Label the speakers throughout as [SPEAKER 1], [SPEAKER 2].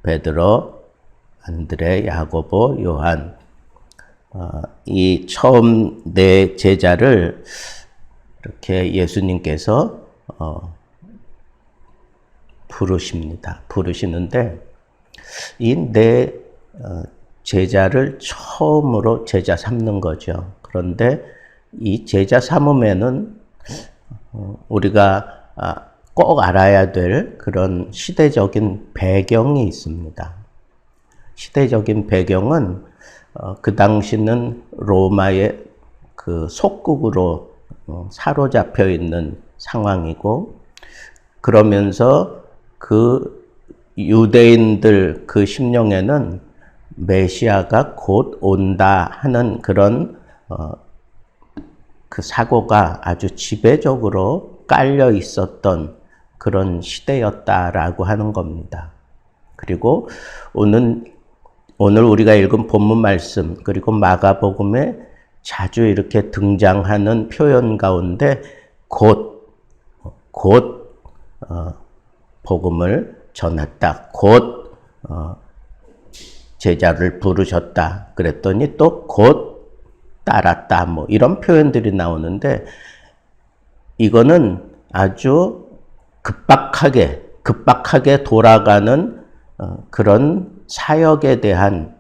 [SPEAKER 1] 베드로, 안드레, 야고보, 요한. 이 처음 네 제자를 이렇게 예수님께서 부르시는데, 이 네 제자를 처음으로 제자 삼는 거죠. 그런데 이 제자 삼음에는 우리가 꼭 알아야 될 그런 시대적인 배경이 있습니다. 시대적인 배경은 그 당시는 로마의 그 속국으로 사로잡혀 있는 상황이고, 그러면서 그 유대인들 그 심령에는 메시아가 곧 온다 하는 그런 그 사고가 아주 지배적으로 깔려 있었던 그런 시대였다라고 하는 겁니다. 그리고 오늘 우리가 읽은 본문 말씀, 그리고 마가복음에 자주 이렇게 등장하는 표현 가운데 곧 복음을 전했다, 곧 제자를 부르셨다 그랬더니 또 곧 따랐다, 뭐 이런 표현들이 나오는데, 이거는 아주 급박하게 돌아가는 그런 사역에 대한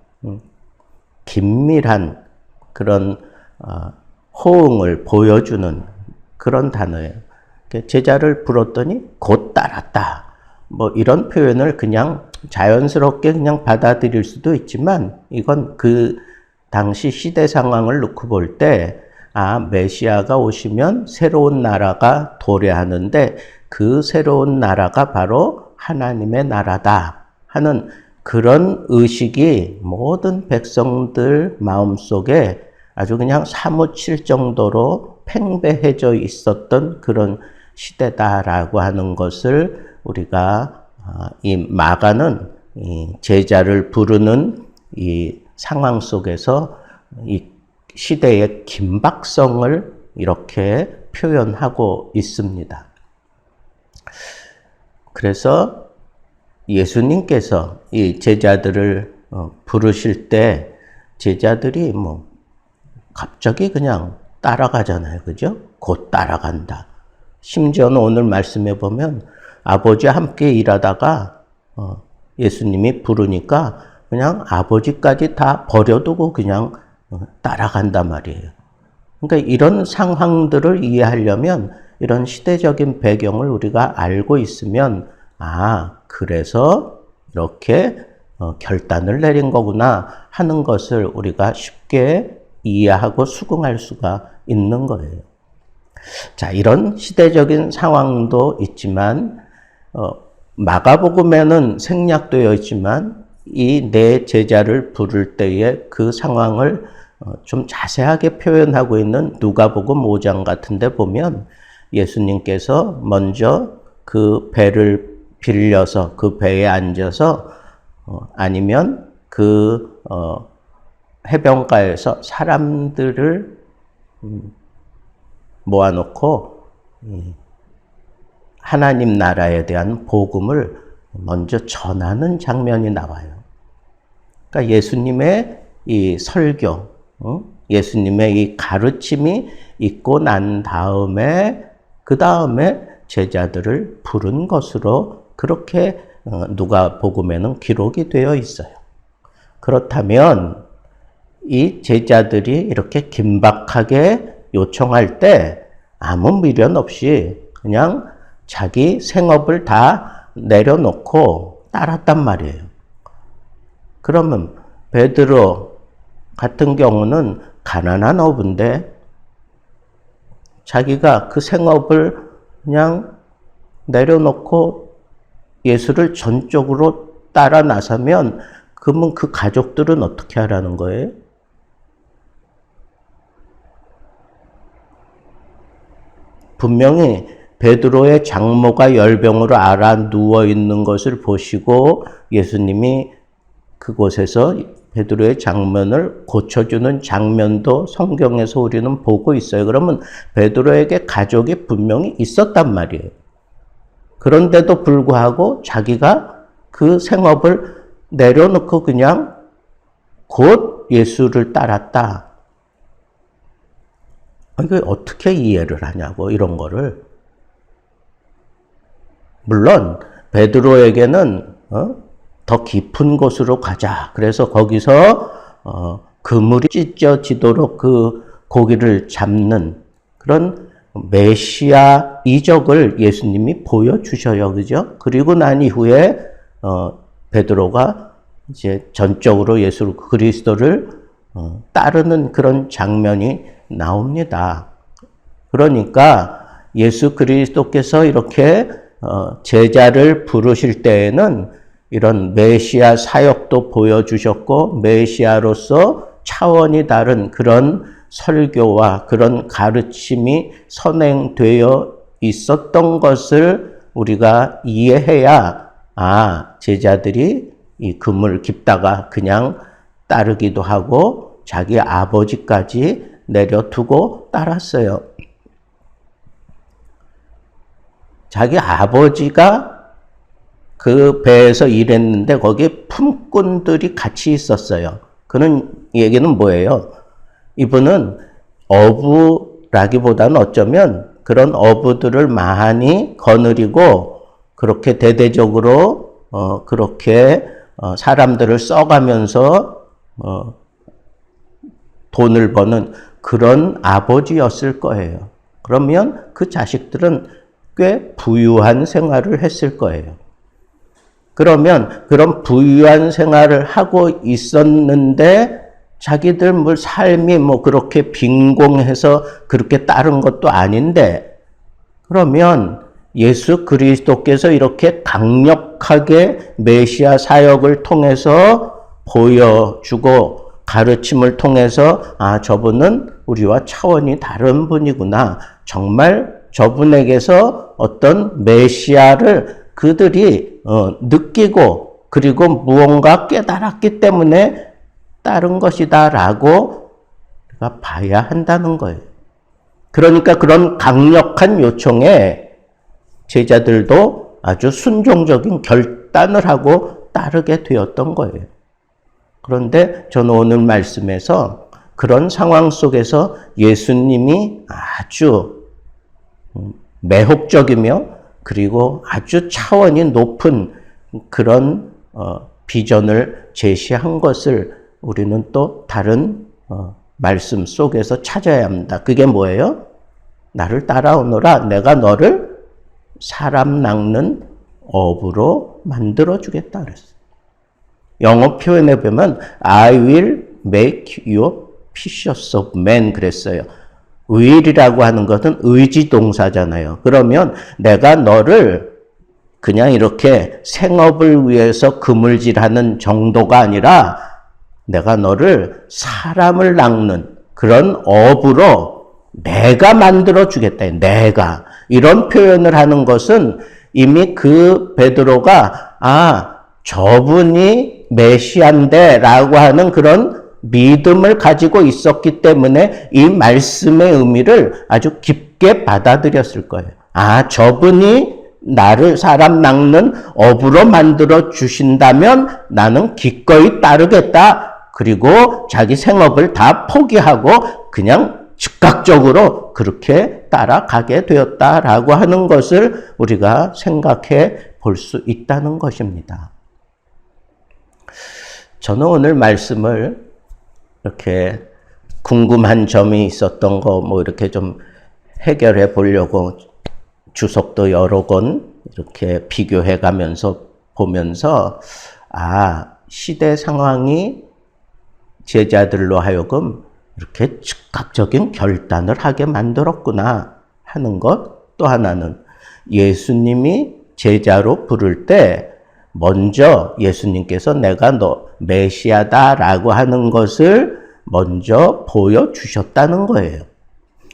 [SPEAKER 1] 긴밀한 그런 호응을 보여주는 그런 단어예요. 제자를 불렀더니 곧 따랐다, 뭐 이런 표현을 그냥 자연스럽게 그냥 받아들일 수도 있지만, 이건 그 당시 시대 상황을 놓고 볼 때, 메시아가 오시면 새로운 나라가 도래하는데 그 새로운 나라가 바로 하나님의 나라다 하는 그런 의식이 모든 백성들 마음속에 아주 그냥 사무칠 정도로 팽배해져 있었던 그런 시대다라고 하는 것을 우리가 이 마가는 이 제자를 부르는 이 상황 속에서 이 시대의 긴박성을 이렇게 표현하고 있습니다. 그래서 예수님께서 이 제자들을 부르실 때 제자들이 뭐 갑자기 그냥 따라가잖아요. 그죠? 곧 따라간다. 심지어는 오늘 말씀에 보면 아버지와 함께 일하다가 예수님이 부르니까 그냥 아버지까지 다 버려두고 그냥 따라간단 말이에요. 그러니까 이런 상황들을 이해하려면 이런 시대적인 배경을 우리가 알고 있으면, 그래서 이렇게 결단을 내린 거구나 하는 것을 우리가 쉽게 이해하고 수긍할 수가 있는 거예요. 자, 이런 시대적인 상황도 있지만, 마가복음에는 생략되어 있지만 이 네 제자를 부를 때의 그 상황을 좀 자세하게 표현하고 있는 누가복음 5장 같은 데 보면, 예수님께서 먼저 그 배를 빌려서 그 배에 앉아서 아니면 그 해변가에서 사람들을 모아놓고 하나님 나라에 대한 복음을 먼저 전하는 장면이 나와요. 그러니까 예수님의 이 설교, 예수님의 이 가르침이 있고 난 다음에 그 다음에 제자들을 부른 것으로 그렇게 누가복음에는 기록이 되어 있어요. 그렇다면 이 제자들이 이렇게 긴박하게 요청할 때 아무 미련 없이 그냥 자기 생업을 다 내려놓고 따랐단 말이에요. 그러면 베드로 같은 경우는 가난한 어부인데 자기가 그 생업을 그냥 내려놓고 예수를 전적으로 따라 나서면 그러면 그 가족들은 어떻게 하라는 거예요? 분명히 베드로의 장모가 열병으로 앓아 누워 있는 것을 보시고 예수님이 그곳에서 베드로의 장면을 고쳐주는 장면도 성경에서 우리는 보고 있어요. 그러면 베드로에게 가족이 분명히 있었단 말이에요. 그런데도 불구하고 자기가 그 생업을 내려놓고 그냥 곧 예수를 따랐다. 이거 어떻게 이해를 하냐고, 이런 거를. 물론 베드로에게는 더 깊은 곳으로 가자. 그래서 거기서 그물이 찢어지도록 그 고기를 잡는 그런 메시아 이적을 예수님이 보여주셔요. 그죠? 그리고 난 이후에 베드로가 이제 전적으로 예수 그리스도를 따르는 그런 장면이 나옵니다. 그러니까 예수 그리스도께서 이렇게 제자를 부르실 때에는 이런 메시아 사역도 보여주셨고 메시아로서 차원이 다른 그런 설교와 그런 가르침이 선행되어 있었던 것을 우리가 이해해야 제자들이 이 그물 깊다가 그냥 따르기도 하고 자기 아버지까지 내려두고 따랐어요. 자기 아버지가 그 배에서 일했는데 거기에 품꾼들이 같이 있었어요. 그런 얘기는 뭐예요? 이분은 어부라기보다는 어쩌면 그런 어부들을 많이 거느리고 그렇게 대대적으로 그렇게 사람들을 써가면서 돈을 버는 그런 아버지였을 거예요. 그러면 그 자식들은 꽤 부유한 생활을 했을 거예요. 그러면 그런 부유한 생활을 하고 있었는데 자기들 삶이 그렇게 빈공해서 그렇게 따른 것도 아닌데 그러면 예수 그리스도께서 이렇게 강력하게 메시아 사역을 통해서 보여주고 가르침을 통해서 저분은 우리와 차원이 다른 분이구나. 정말 저분에게서 어떤 메시아를 그들이 느끼고 그리고 무언가 깨달았기 때문에 따른 것이다 라고 우리가 봐야 한다는 거예요. 그러니까 그런 강력한 요청에 제자들도 아주 순종적인 결단을 하고 따르게 되었던 거예요. 그런데 저는 오늘 말씀에서 그런 상황 속에서 예수님이 아주 매혹적이며 그리고 아주 차원이 높은 그런 비전을 제시한 것을 우리는 또 다른 말씀 속에서 찾아야 합니다. 그게 뭐예요? 나를 따라오너라. 내가 너를 사람 낚는 어부로 만들어주겠다 그랬어요. 영어 표현에 보면 I will make you fishers of men 그랬어요. will이라고 하는 것은 의지 동사잖아요. 그러면 내가 너를 그냥 이렇게 생업을 위해서 그물질하는 정도가 아니라 내가 너를 사람을 낚는 그런 어부로 내가 만들어주겠다. 내가. 이런 표현을 하는 것은 이미 그 베드로가 저분이 메시아인데 라고 하는 그런 믿음을 가지고 있었기 때문에 이 말씀의 의미를 아주 깊게 받아들였을 거예요. 저분이 나를 사람 낚는 어부로 만들어 주신다면 나는 기꺼이 따르겠다. 그리고 자기 생업을 다 포기하고 그냥 즉각적으로 그렇게 따라가게 되었다라고 하는 것을 우리가 생각해 볼 수 있다는 것입니다. 저는 오늘 말씀을 이렇게 궁금한 점이 있었던 거 이렇게 좀 해결해 보려고 주석도 여러 권 이렇게 비교해 가면서 보면서 시대 상황이 제자들로 하여금 이렇게 즉각적인 결단을 하게 만들었구나 하는 것. 또 하나는 예수님이 제자로 부를 때 먼저 예수님께서 내가 너 메시아다라고 하는 것을 먼저 보여주셨다는 거예요.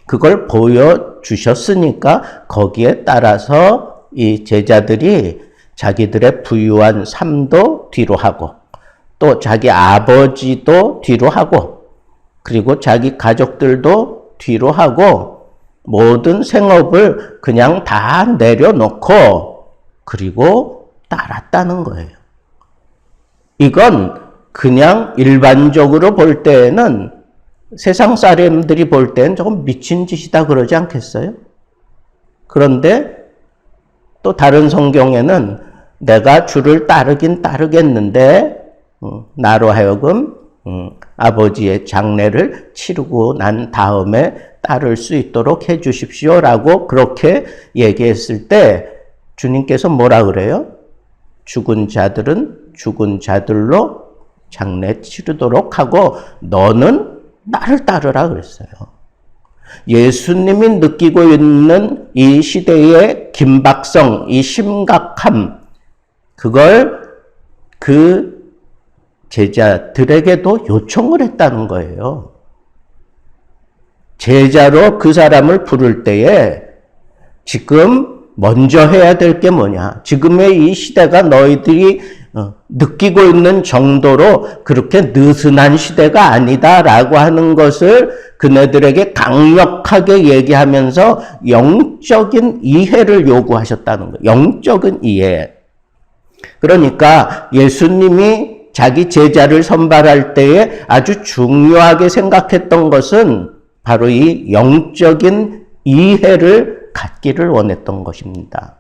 [SPEAKER 1] 그걸 보여주셨으니까 거기에 따라서 이 제자들이 자기들의 부유한 삶도 뒤로 하고 또 자기 아버지도 뒤로 하고 그리고 자기 가족들도 뒤로 하고 모든 생업을 그냥 다 내려놓고 그리고 따랐다는 거예요. 이건 그냥 일반적으로 볼 때에는 세상 사람들이 볼 때는 조금 미친 짓이다 그러지 않겠어요? 그런데 또 다른 성경에는 내가 주를 따르긴 따르겠는데 나로 하여금 아버지의 장례를 치르고 난 다음에 따를 수 있도록 해 주십시오라고 그렇게 얘기했을 때 주님께서 뭐라 그래요? 죽은 자들은 죽은 자들로 장례 치르도록 하고 너는 나를 따르라 그랬어요. 예수님이 느끼고 있는 이 시대의 긴박성, 이 심각함, 그걸 그 제자들에게도 요청을 했다는 거예요. 제자로 그 사람을 부를 때에 지금 먼저 해야 될 게 뭐냐? 지금의 이 시대가 너희들이 느끼고 있는 정도로 그렇게 느슨한 시대가 아니다라고 하는 것을 그네들에게 강력하게 얘기하면서 영적인 이해를 요구하셨다는 거예요. 영적인 이해. 그러니까 예수님이 자기 제자를 선발할 때에 아주 중요하게 생각했던 것은 바로 이 영적인 이해를 갖기를 원했던 것입니다.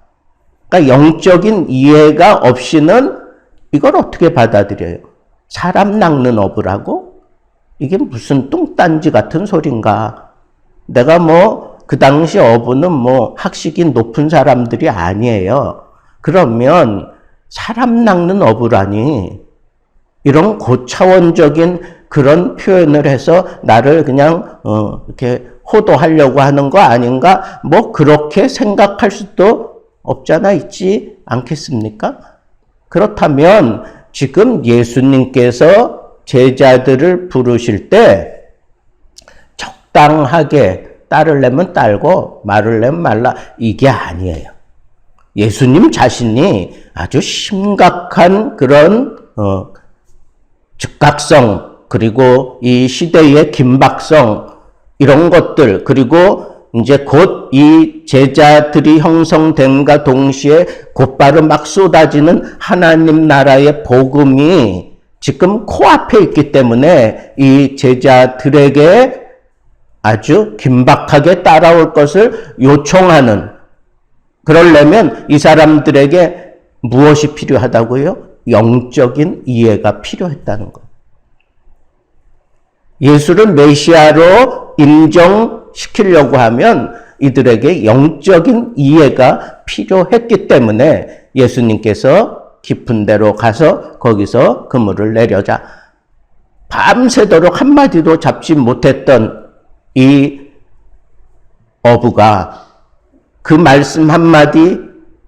[SPEAKER 1] 그러니까 영적인 이해가 없이는 이걸 어떻게 받아들여요? 사람 낚는 어부라고? 이게 무슨 뚱딴지 같은 소린가? 내가 그 당시 어부는 학식이 높은 사람들이 아니에요. 그러면 사람 낚는 어부라니 이런 고차원적인 그런 표현을 해서 나를 그냥 이렇게 호도하려고 하는 거 아닌가? 그렇게 생각할 수도 없잖아 있지 않겠습니까? 그렇다면 지금 예수님께서 제자들을 부르실 때 적당하게 따르려면 따르고 말으려면 말라 이게 아니에요. 예수님 자신이 아주 심각한 그런 즉각성 그리고 이 시대의 긴박성 이런 것들 그리고 이제 곧 이 제자들이 형성됨과 동시에 곧바로 막 쏟아지는 하나님 나라의 복음이 지금 코앞에 있기 때문에 이 제자들에게 아주 긴박하게 따라올 것을 요청하는 그러려면 이 사람들에게 무엇이 필요하다고요? 영적인 이해가 필요했다는 것. 예수를 메시아로 인정시키려고 하면 이들에게 영적인 이해가 필요했기 때문에 예수님께서 깊은 데로 가서 거기서 그물을 내려자 밤새도록 한마디도 잡지 못했던 이 어부가 그 말씀 한마디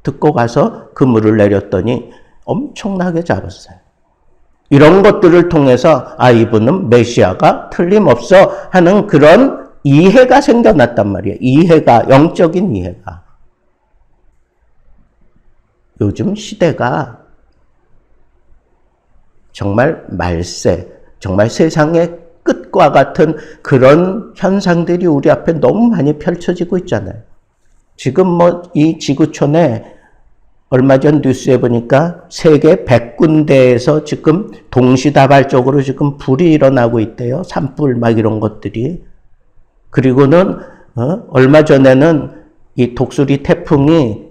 [SPEAKER 1] 듣고 가서 그물을 내렸더니 엄청나게 잡았어요. 이런 것들을 통해서 이분은 메시아가 틀림없어 하는 그런 이해가 생겨났단 말이에요. 이해가, 영적인 이해가. 요즘 시대가 정말 말세, 정말 세상의 끝과 같은 그런 현상들이 우리 앞에 너무 많이 펼쳐지고 있잖아요. 지금 이 지구촌에 얼마 전 뉴스에 보니까 세계 100군데에서 지금 동시다발적으로 지금 불이 일어나고 있대요. 산불 막 이런 것들이. 그리고는 얼마 전에는 이 독수리 태풍이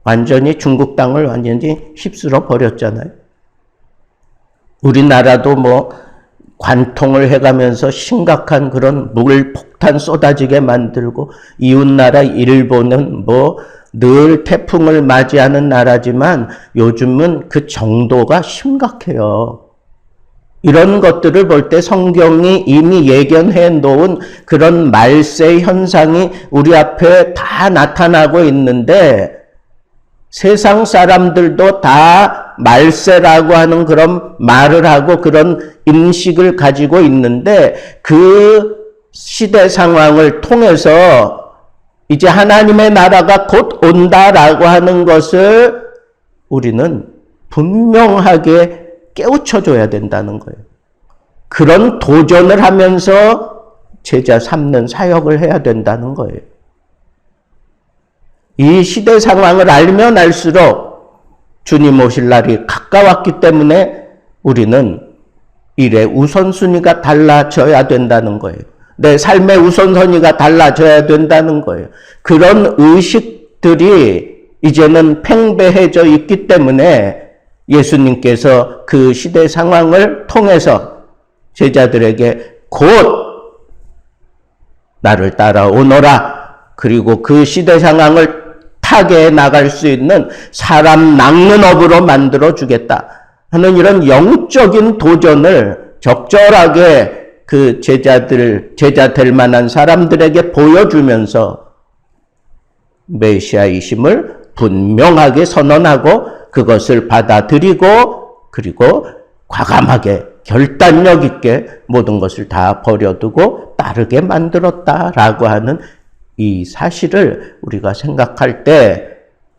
[SPEAKER 1] 완전히 중국 땅을 완전히 휩쓸어 버렸잖아요. 우리나라도 관통을 해가면서 심각한 그런 물폭탄 쏟아지게 만들고 이웃나라 일본은 늘 태풍을 맞이하는 나라지만 요즘은 그 정도가 심각해요. 이런 것들을 볼 때 성경이 이미 예견해 놓은 그런 말세 현상이 우리 앞에 다 나타나고 있는데 세상 사람들도 다 말세라고 하는 그런 말을 하고 그런 인식을 가지고 있는데 그 시대 상황을 통해서 이제 하나님의 나라가 곧 온다라고 하는 것을 우리는 분명하게 깨우쳐줘야 된다는 거예요. 그런 도전을 하면서 제자 삼는 사역을 해야 된다는 거예요. 이 시대 상황을 알면 알수록 주님 오실 날이 가까웠기 때문에 우리는 일의 우선순위가 달라져야 된다는 거예요. 내 삶의 우선순위가 달라져야 된다는 거예요. 그런 의식들이 이제는 팽배해져 있기 때문에 예수님께서 그 시대 상황을 통해서 제자들에게 곧 나를 따라오너라. 그리고 그 시대 상황을 타개해 나갈 수 있는 사람 낚는 업으로 만들어 주겠다 하는 이런 영적인 도전을 적절하게 그 제자 될 만한 사람들에게 보여주면서 메시아이심을 분명하게 선언하고 그것을 받아들이고 그리고 과감하게 결단력 있게 모든 것을 다 버려두고 따르게 만들었다라고 하는 이 사실을 우리가 생각할 때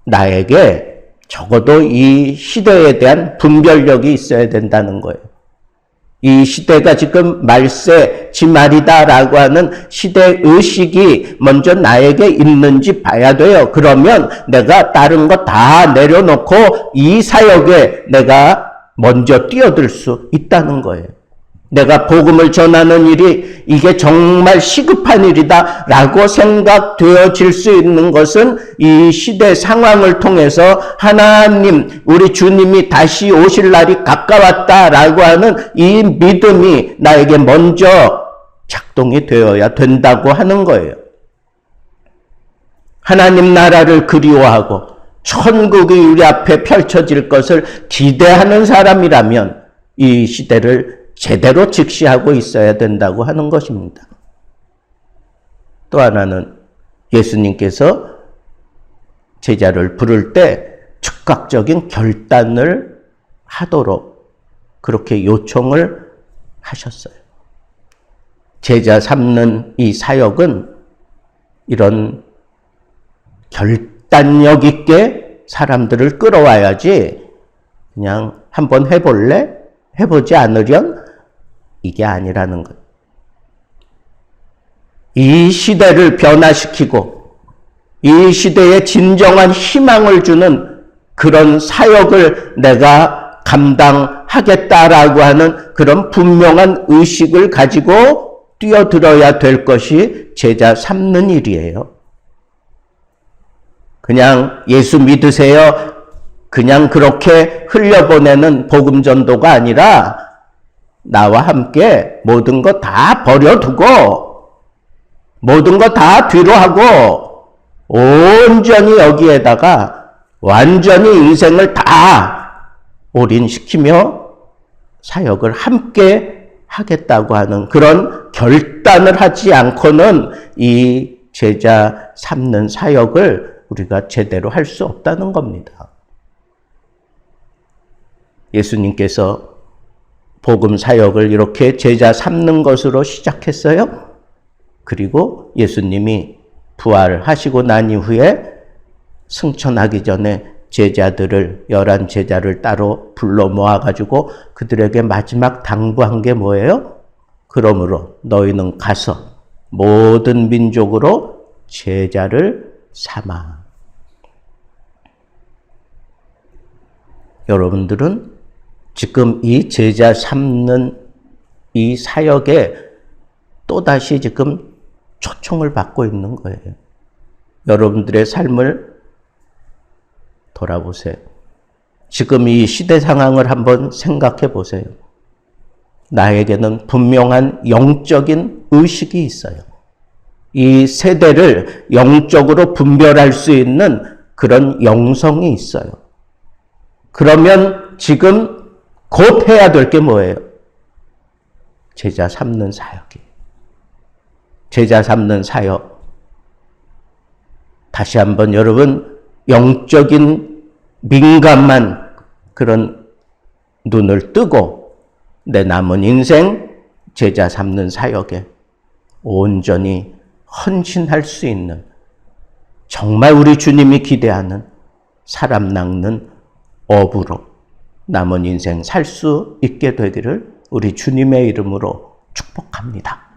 [SPEAKER 1] 나에게 적어도 이 시대에 대한 분별력이 있어야 된다는 거예요. 이 시대가 지금 말세 지말이다라고 하는 시대의식이 먼저 나에게 있는지 봐야 돼요. 그러면 내가 다른 거 다 내려놓고 이 사역에 내가 먼저 뛰어들 수 있다는 거예요. 내가 복음을 전하는 일이 이게 정말 시급한 일이다 라고 생각되어질 수 있는 것은 이 시대 상황을 통해서 하나님, 우리 주님이 다시 오실 날이 가까웠다라고 하는 이 믿음이 나에게 먼저 작동이 되어야 된다고 하는 거예요. 하나님 나라를 그리워하고 천국이 우리 앞에 펼쳐질 것을 기대하는 사람이라면 이 시대를 제대로 직시하고 있어야 된다고 하는 것입니다. 또 하나는 예수님께서 제자를 부를 때 즉각적인 결단을 하도록 그렇게 요청을 하셨어요. 제자 삼는 이 사역은 이런 결단력 있게 사람들을 끌어와야지 그냥 한번 해볼래? 해보지 않으련 이게 아니라는 것. 이 시대를 변화시키고 이 시대에 진정한 희망을 주는 그런 사역을 내가 감당하겠다라고 하는 그런 분명한 의식을 가지고 뛰어들어야 될 것이 제자 삼는 일이에요. 그냥 예수 믿으세요. 그냥 그렇게 흘려보내는 복음 전도가 아니라 나와 함께 모든 거 다 버려두고 모든 거 다 뒤로 하고 온전히 여기에다가 완전히 인생을 다 올인시키며 사역을 함께 하겠다고 하는 그런 결단을 하지 않고는 이 제자 삼는 사역을 우리가 제대로 할 수 없다는 겁니다. 예수님께서 복음 사역을 이렇게 제자 삼는 것으로 시작했어요. 그리고 예수님이 부활하시고 난 이후에 승천하기 전에 제자들을 11 제자를 따로 불러 모아가지고 그들에게 마지막 당부한 게 뭐예요? 그러므로 너희는 가서 모든 민족으로 제자를 삼아. 여러분들은 지금 이 제자 삼는 이 사역에 또다시 지금 초청을 받고 있는 거예요. 여러분들의 삶을 돌아보세요. 지금 이 시대 상황을 한번 생각해 보세요. 나에게는 분명한 영적인 의식이 있어요. 이 세대를 영적으로 분별할 수 있는 그런 영성이 있어요. 그러면 지금 곧 해야 될 게 뭐예요? 제자 삼는 사역이에요. 제자 삼는 사역. 다시 한번 여러분 영적인 민감한 그런 눈을 뜨고 내 남은 인생 제자 삼는 사역에 온전히 헌신할 수 있는 정말 우리 주님이 기대하는 사람 낚는 업으로 남은 인생 살 수 있게 되기를 우리 주님의 이름으로 축복합니다.